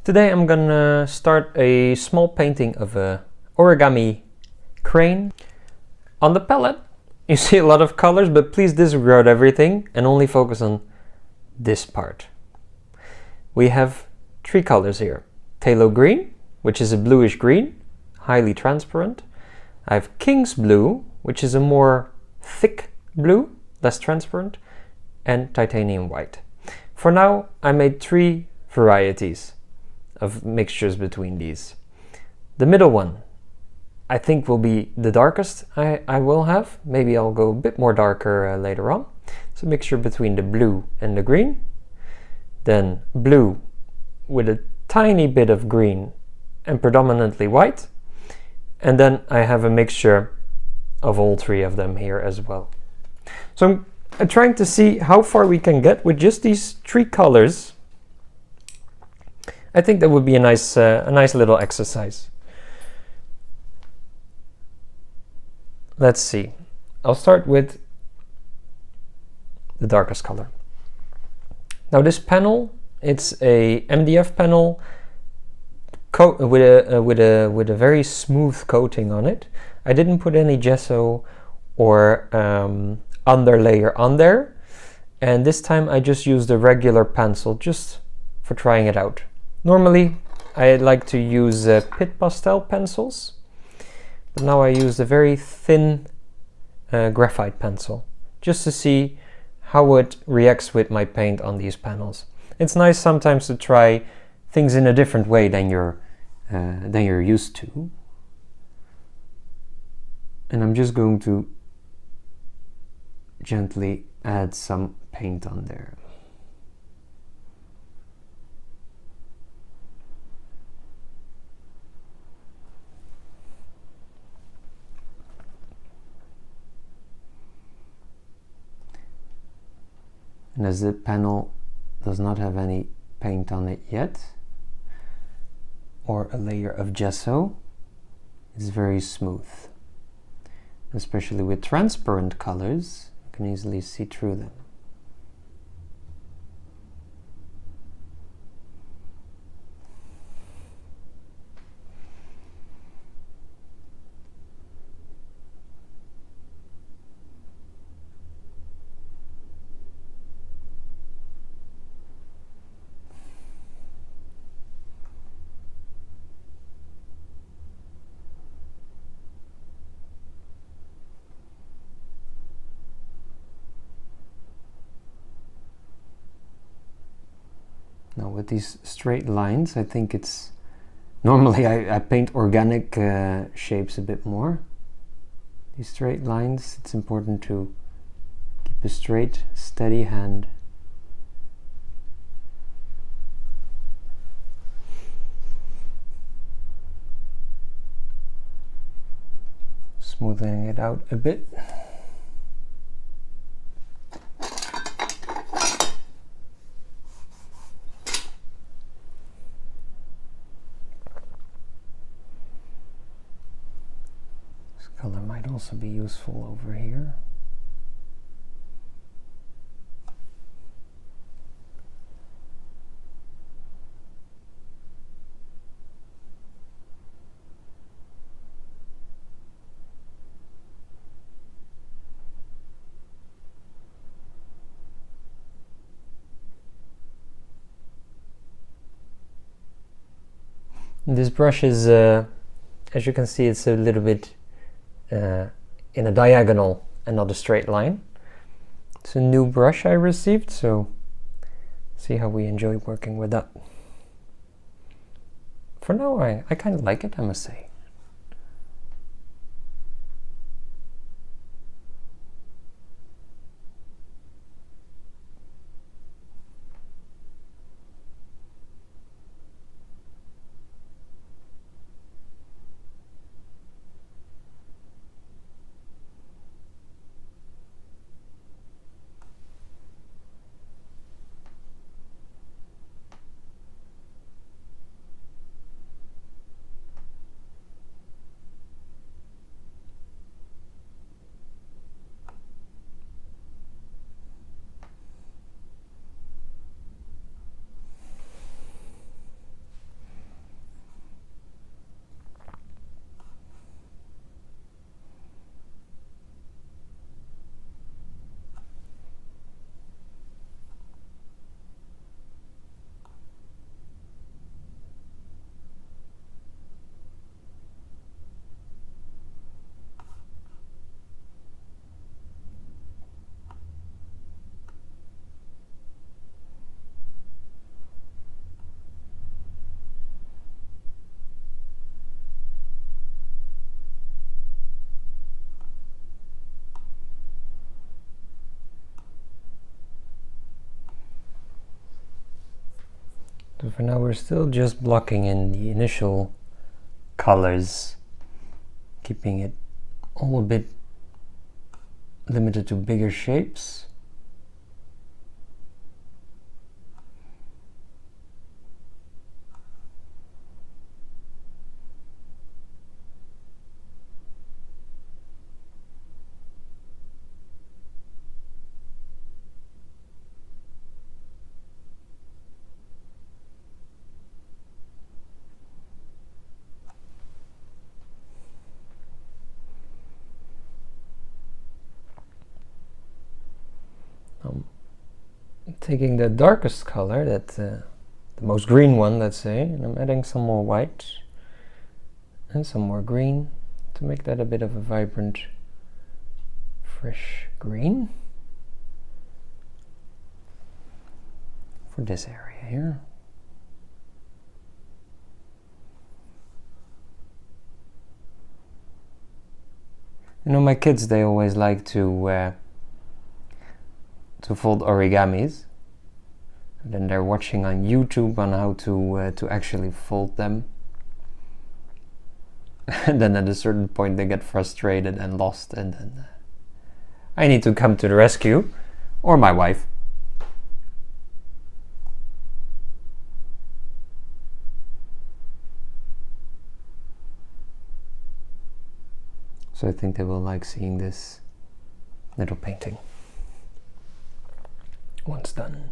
Today I'm gonna start a small painting of a origami crane. On the palette you see a lot of colors, but please disregard everything and only focus on this part. We have three colors here. Phthalo green, which is a bluish green, highly transparent. I have King's blue, which is a more thick blue, less transparent, and titanium white. For now I made three varieties of mixtures between these. The middle one I think will be the darkest I will have. Maybe I'll go a bit more darker later on. It's a mixture between the blue and the green. Then blue with a tiny bit of green and predominantly white. And then I have a mixture of all three of them here as well. So I'm trying to see how far we can get with just these three colors. I think that would be a nice little exercise. Let's see. I'll start with the darkest color. Now this panel, it's a MDF panel with a very smooth coating on it. I didn't put any gesso or underlayer on there, and this time I just used a regular pencil just for trying it out. Normally I like to use pit pastel pencils, but now I used a very thin graphite pencil just to see how it reacts with my paint on these panels. It's nice sometimes to try things in a different way than you're used to. And I'm just going to gently add some paint on there. And as the panel does not have any paint on it yet, or a layer of gesso, it's very smooth. Especially with transparent colors, you can easily see through them. Now with these straight lines, I think it's... Normally I paint organic shapes a bit more. These straight lines, it's important to keep a straight, steady hand. Smoothing it out a bit. Color might also be useful over here. This brush is, as you can see, it's a little bit in a diagonal and not a straight line. It's a new brush I received, so see how we enjoy working with that. For now I kind of like it, I must say. For now we're still just blocking in the initial colors, keeping it all a bit limited to bigger shapes. Taking the darkest color, the most green one, let's say, and I'm adding some more white and some more green to make that a bit of a vibrant, fresh green for this area here. You know, my kids, they always like to fold origamis. And then they're watching on YouTube on how to actually fold them. And then at a certain point they get frustrated and lost, and then I need to come to the rescue, or my wife. So I think they will like seeing this little painting once done.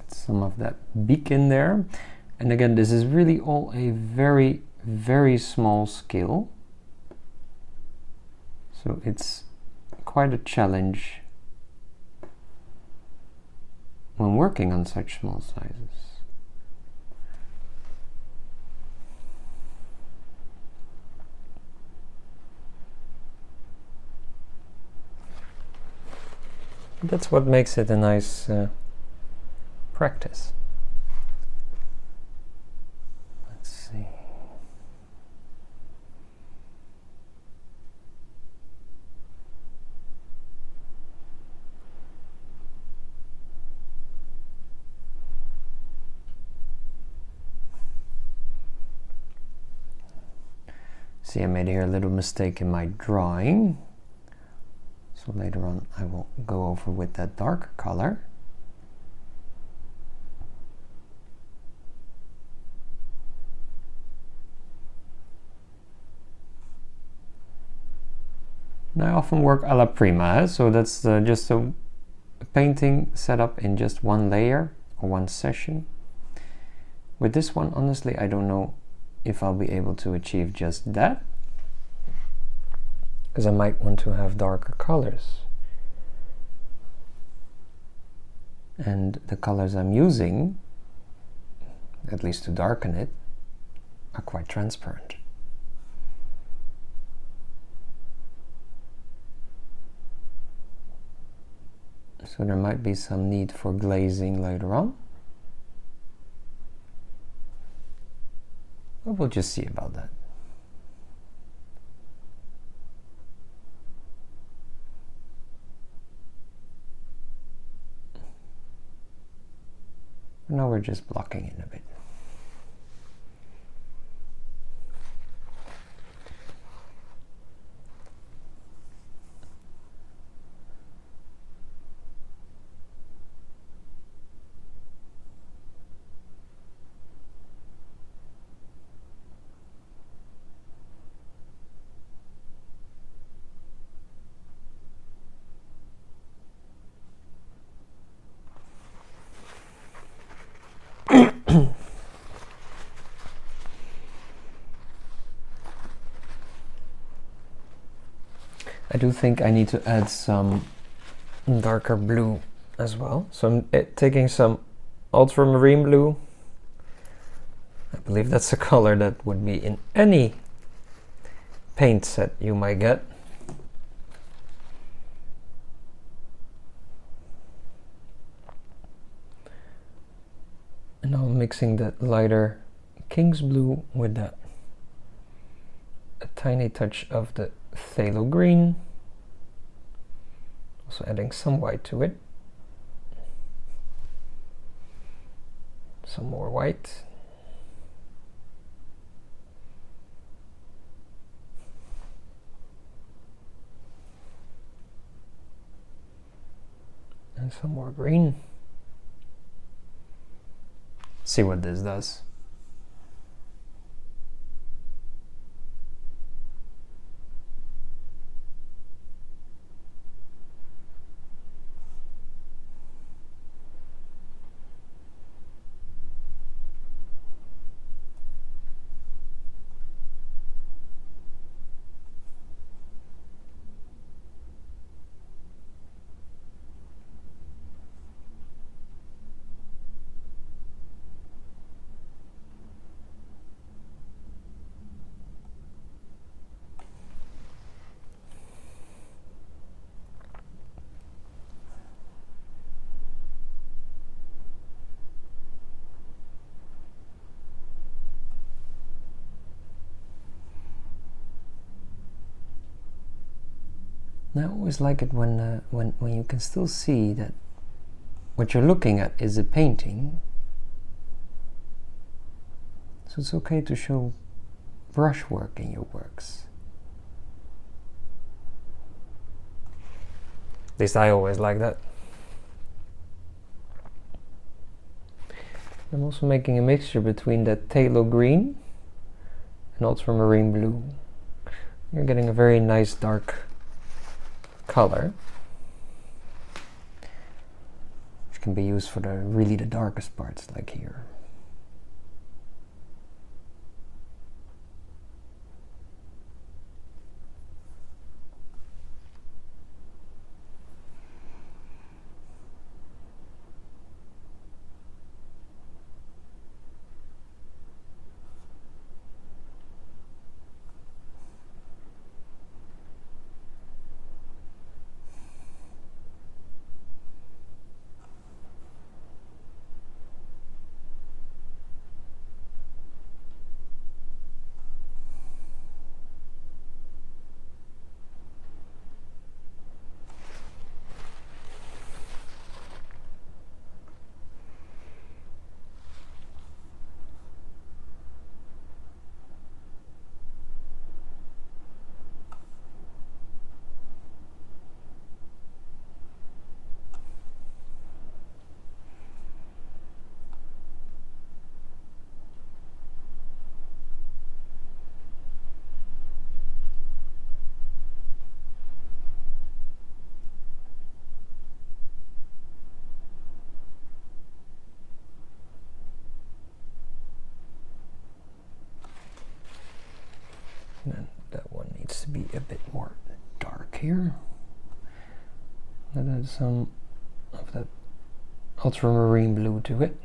Some of that beak in there, and again, this is really all a very, very small scale, so it's quite a challenge when working on such small sizes. That's what makes it a nice practice. Let's see. See, I made here a little mistake in my drawing. So later on I will go over with that dark color. And I often work alla prima, so that's just a painting set up in just one layer or one session. With this one, honestly, I don't know if I'll be able to achieve just that, because I might want to have darker colors. And the colors I'm using, at least to darken it, are quite transparent. So there might be some need for glazing later on. But we'll just see about that. Now we're just blocking in a bit. I do think I need to add some darker blue as well. So I'm taking some ultramarine blue. I believe that's a color that would be in any paint set you might get. And now I'm mixing that lighter King's blue with that a tiny touch of the phthalo green, also adding some white to it, some more white, and some more green. See what this does. I always like it when you can still see that what you're looking at is a painting. So it's okay to show brushwork in your works. At least I always like that. I'm also making a mixture between that phthalo green and ultramarine blue. You're getting a very nice dark color, which can be used for the really the darkest parts, like here. And that one needs to be a bit more dark here. That adds some of that ultramarine blue to it.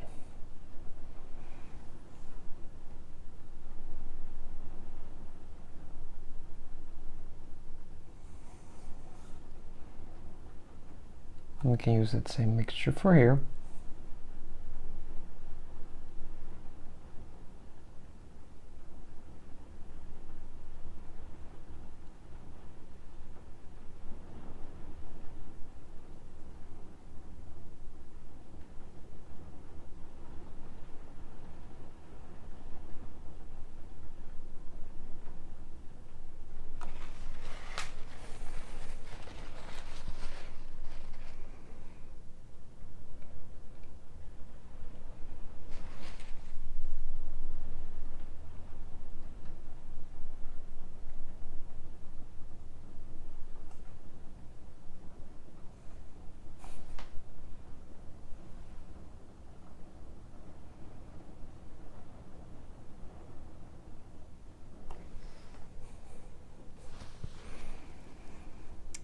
And we can use that same mixture for here.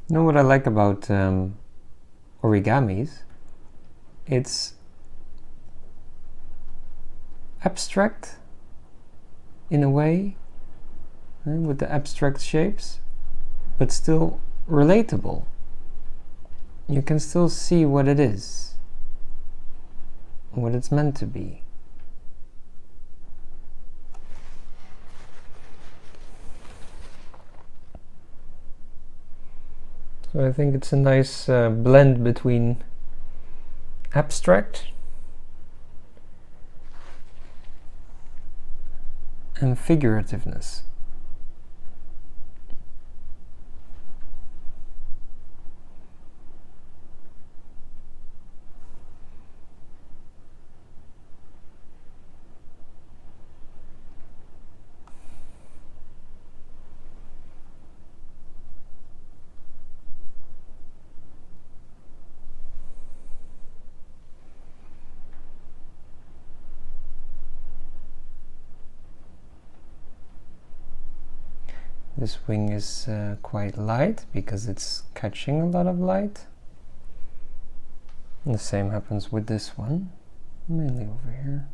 You know what I like about origamis? It's abstract in a way, with the abstract shapes, but still relatable. You can still see what it is, what it's meant to be. So I think it's a nice blend between abstract and figurativeness. This wing is quite light because it's catching a lot of light. And the same happens with this one, mainly over here.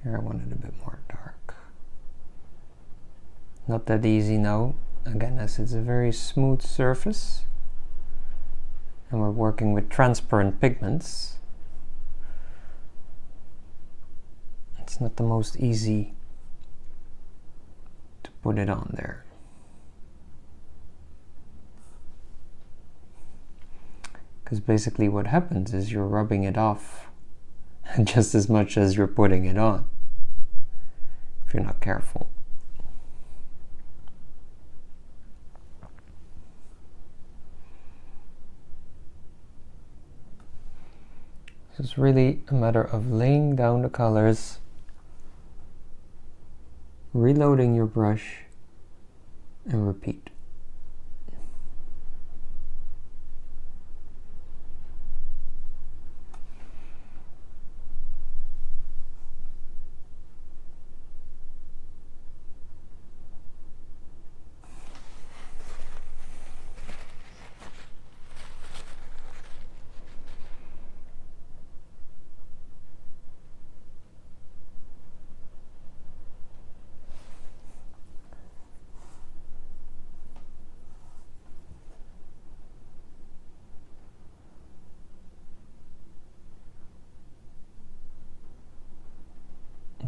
Here I want it a bit more dark. Not that easy now, again, as it's a very smooth surface and we're working with transparent pigments. It's not the most easy to put it on there. Because basically what happens is you're rubbing it off just as much as you're putting it on, if you're not careful. So it's really a matter of laying down the colors, reloading your brush, and repeat.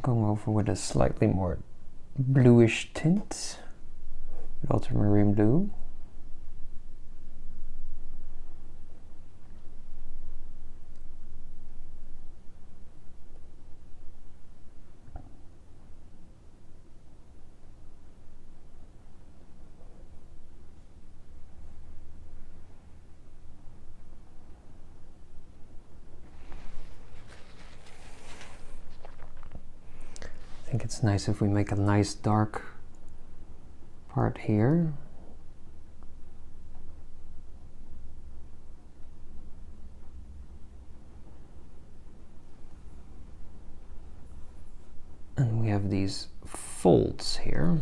Going over with a slightly more bluish tint, with ultramarine blue. I think it's nice if we make a nice dark part here. And we have these folds here.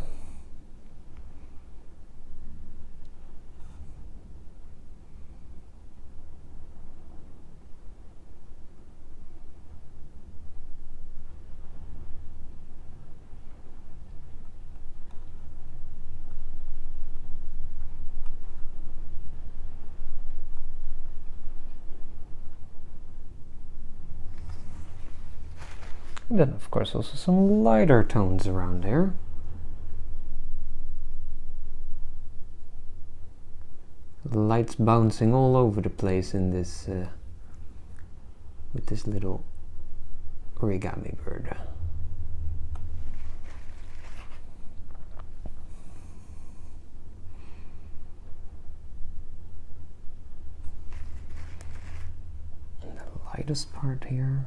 And then of course also some lighter tones around there. Lights bouncing all over the place in this with this little origami bird. And the lightest part here.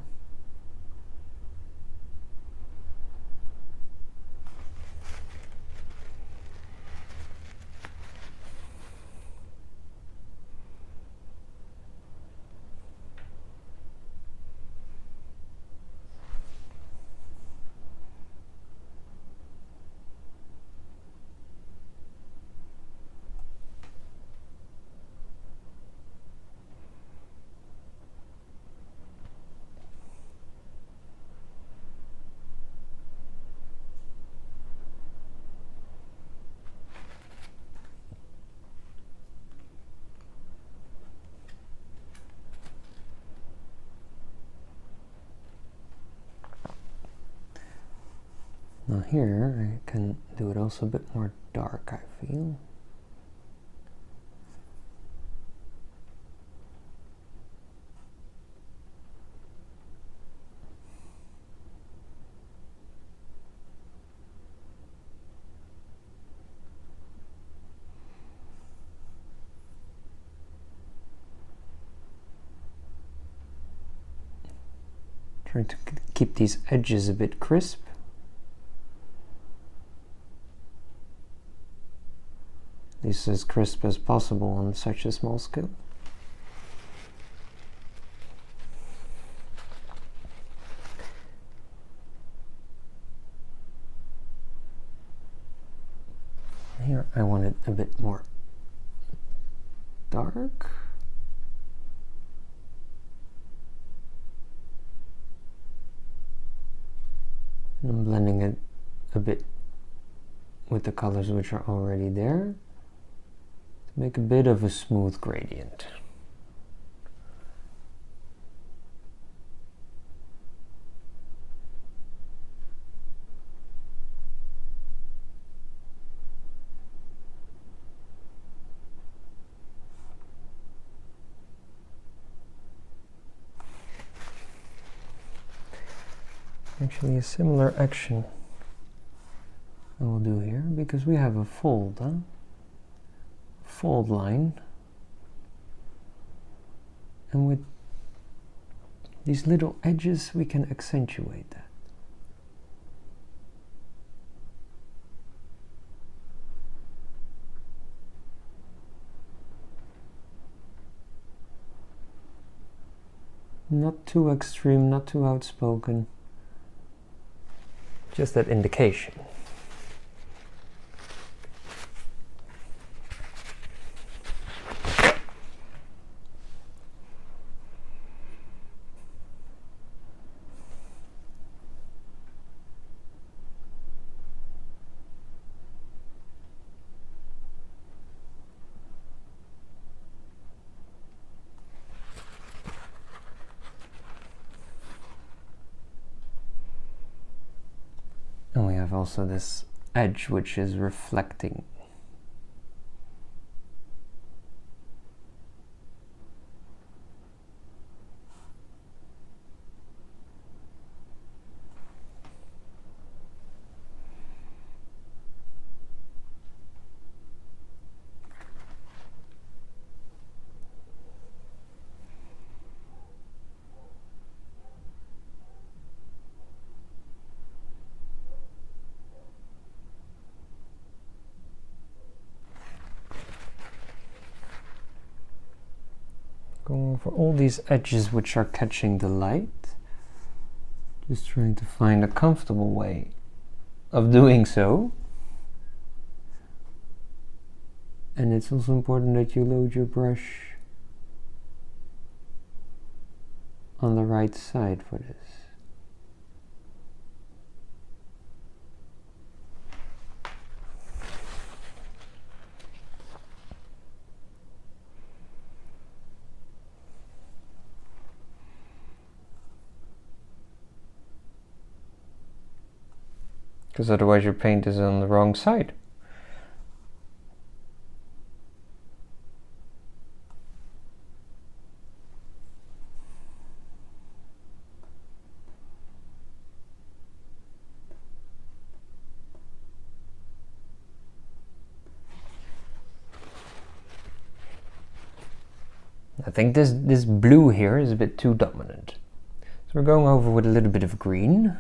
Now here I can do it also a bit more dark, I feel. Trying to keep these edges a bit crisp. At least as crisp as possible on such a small scale. Here I want it a bit more dark. And I'm blending it a bit with the colors which are already there to make a bit of a smooth gradient. Actually, a similar action I will do here because we have a fold, fold line, and with these little edges we can accentuate that. Not too extreme, not too outspoken. Just that indication. And we have also this edge which is reflecting. Going for all these edges which are catching the light. Just trying to find a comfortable way of doing so. And it's also important that you load your brush on the right side for this. Because otherwise your paint is on the wrong side. I think this blue here is a bit too dominant. So we're going over with a little bit of green.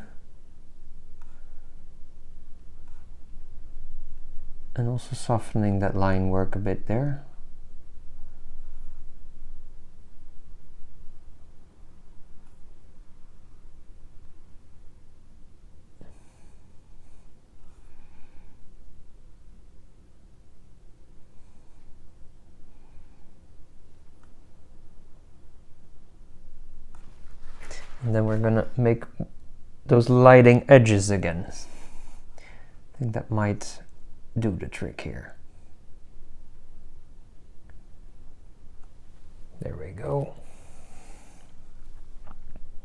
And also softening that line work a bit there. And then we're gonna make those lighting edges again. I think that might do the trick here. There we go.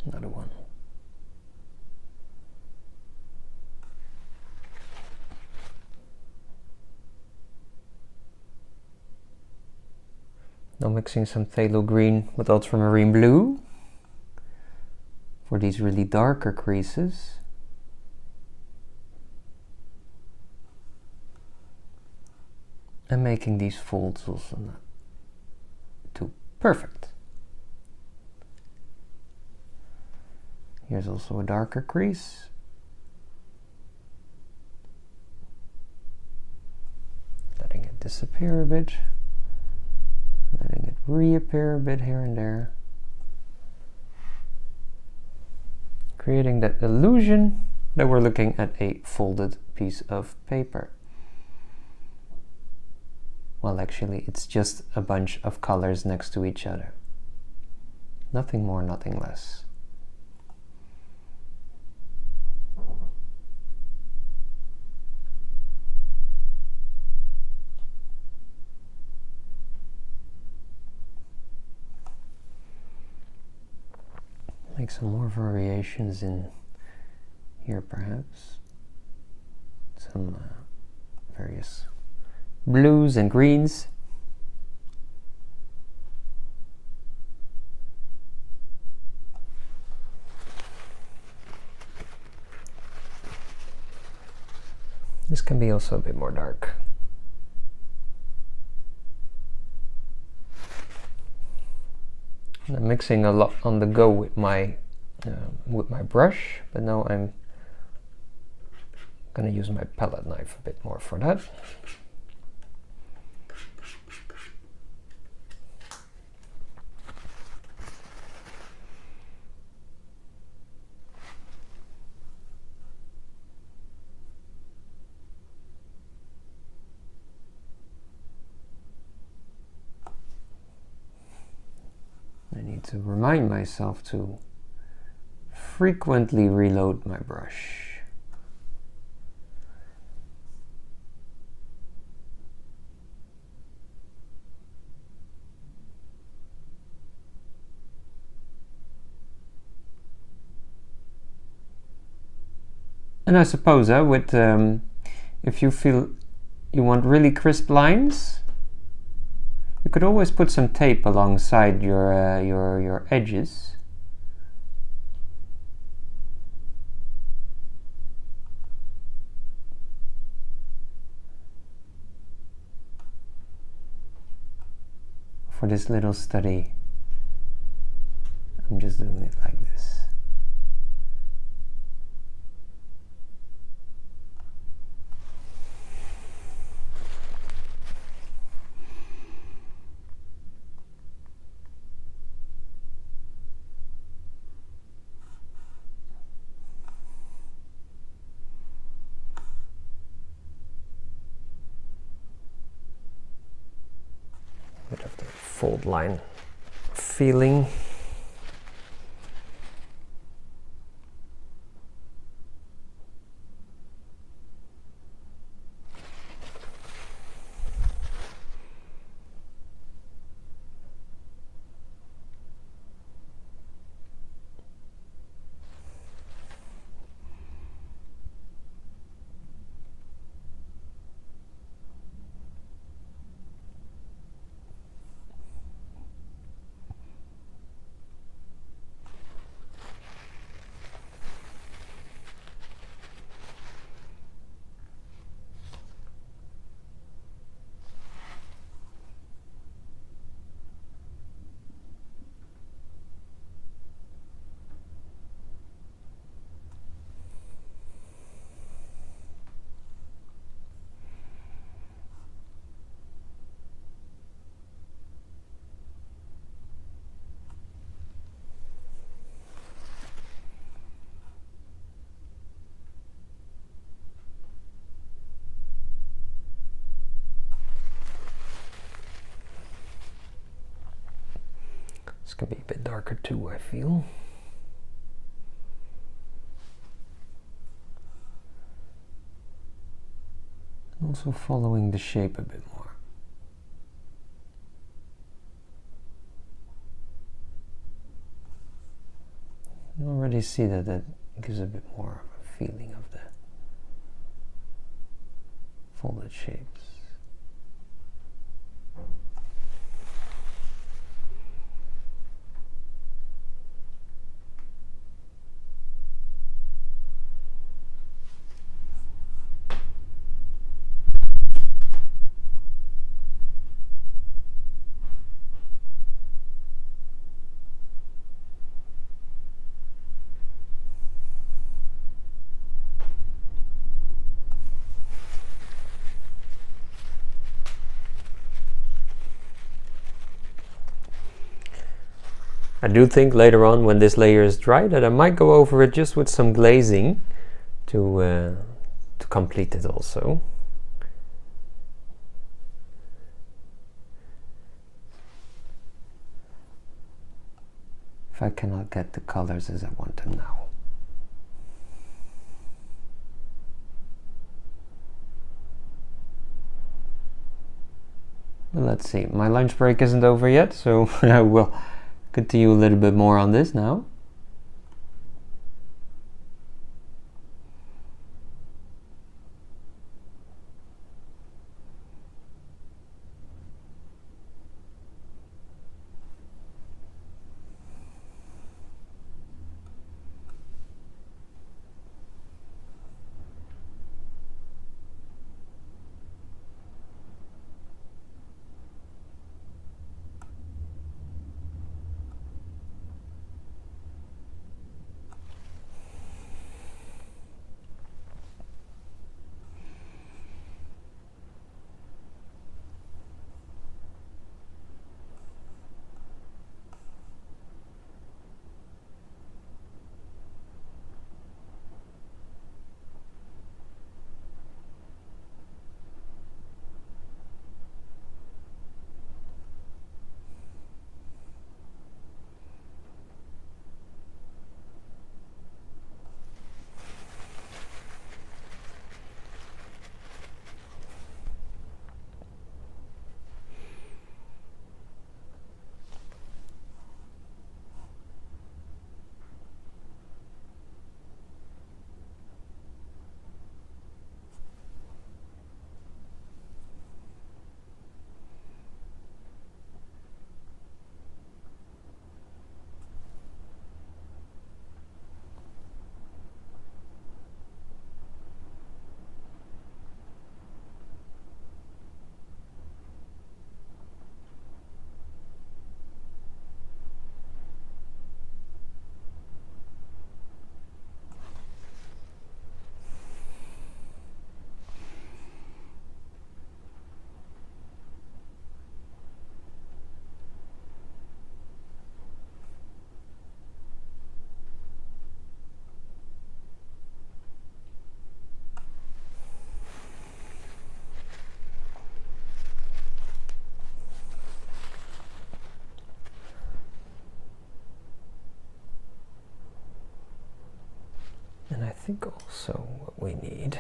Another one. Now mixing some phthalo green with ultramarine blue for these really darker creases. And making these folds also not too perfect. Here's also a darker crease. Letting it disappear a bit. Letting it reappear a bit here and there. Creating that illusion that we're looking at a folded piece of paper. Well, actually, it's just a bunch of colors next to each other. Nothing more, nothing less. Make some more variations in here, perhaps. Some various blues and greens. This can be also a bit more dark. I'm mixing a lot on the go with my brush, but now I'm gonna use my palette knife a bit more for that. I need to remind myself to frequently reload my brush. And I suppose with if you feel you want really crisp lines, you could always put some tape alongside your edges. For this little study, I'm just doing it like this. Bit of the fold line feeling. This can be a bit darker too, I feel. Also following the shape a bit more. You already see that gives a bit more of a feeling of the folded shapes. I do think later on when this layer is dry that I might go over it just with some glazing to complete it also. If I cannot get the colors as I want them now. Well, let's see, my lunch break isn't over yet, so I will continue a little bit more on this now. And I think also what we need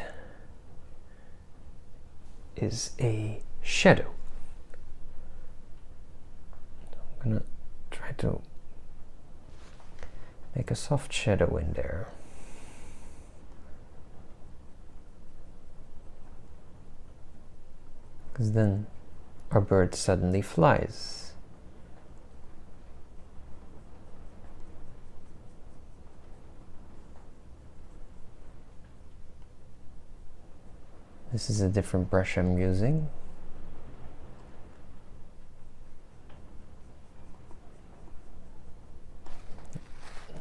is a shadow. I'm gonna try to make a soft shadow in there. Because then our bird suddenly flies. This is a different brush I'm using.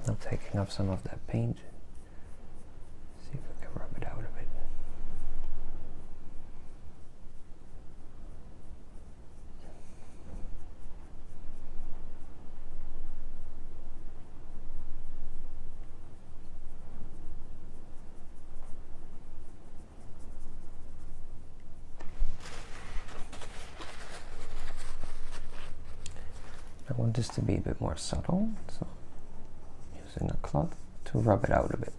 I'm taking off some of that paint. See if we can rub it out a bit. I want this to be a bit more subtle, so I'm using a cloth to rub it out a bit.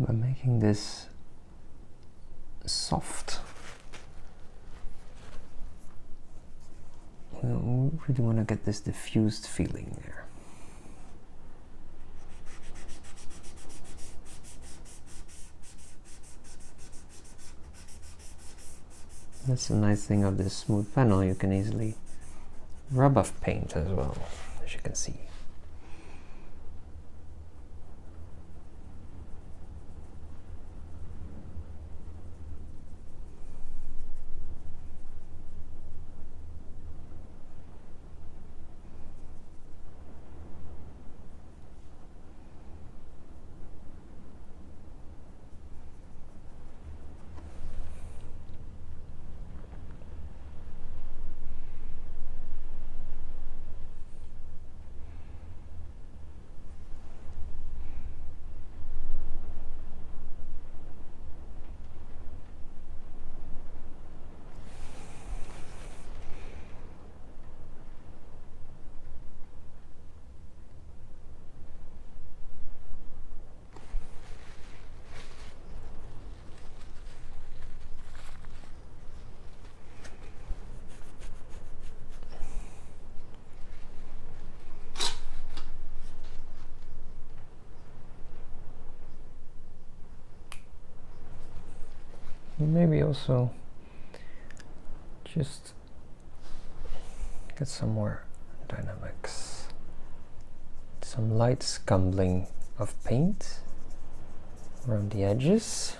by making this soft. We really want to get this diffused feeling there. That's the nice thing of this smooth panel, you can easily rub off paint as well, as you can see. Maybe also just get some more dynamics. Some light scumbling of paint around the edges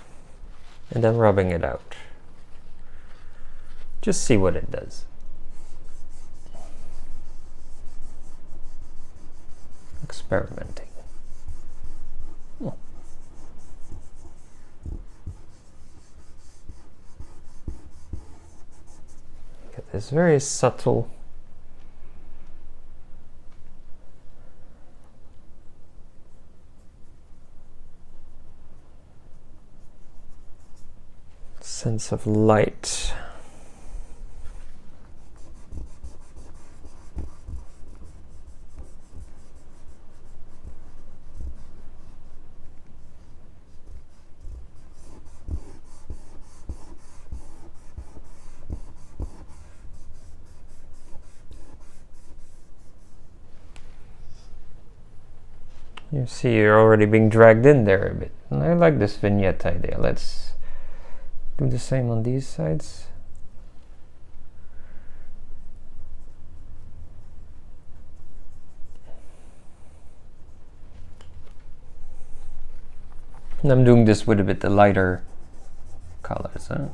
and then rubbing it out. Just see what it does. Experimenting. Oh. Get this very subtle sense of light. You see you're already being dragged in there a bit. And I like this vignette idea. Let's do the same on these sides. And I'm doing this with a bit the lighter colors, huh?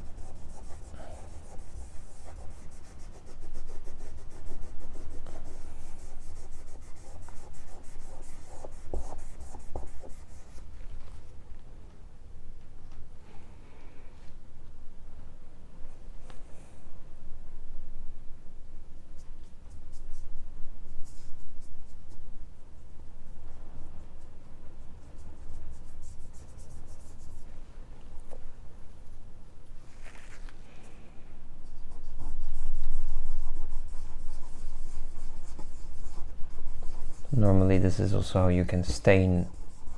Normally this is also how you can stain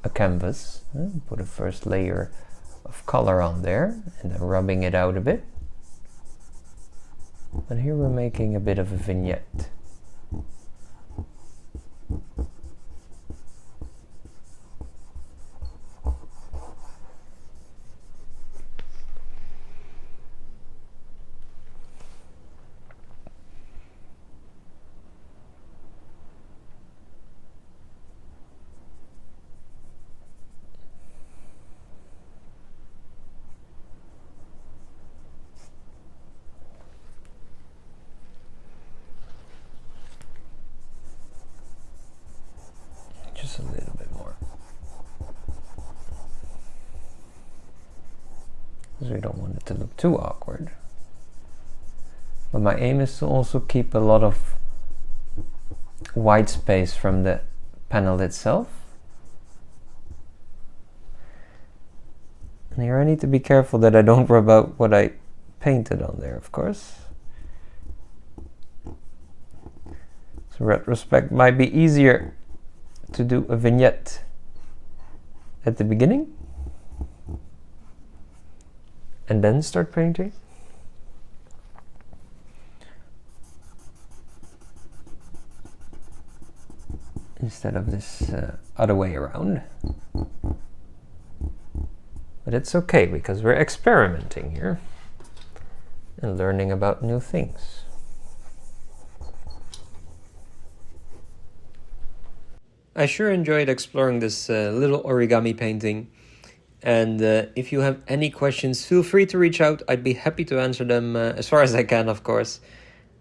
a canvas. Put a first layer of color on there and then rubbing it out a bit. But here we're making a bit of a vignette. Just a little bit more, because we don't want it to look too awkward. But my aim is to also keep a lot of white space from the panel itself. And here I need to be careful that I don't rub out what I painted on there, of course. So retrospect might be easier to do a vignette at the beginning. and then start painting. Instead of this other way around. But it's okay because we're experimenting here and learning about new things. I sure enjoyed exploring this little origami painting, and if you have any questions, feel free to reach out. I'd be happy to answer them as far as I can, of course.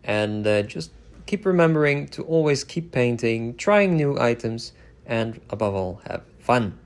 And just keep remembering to always keep painting, trying new items, and above all, have fun.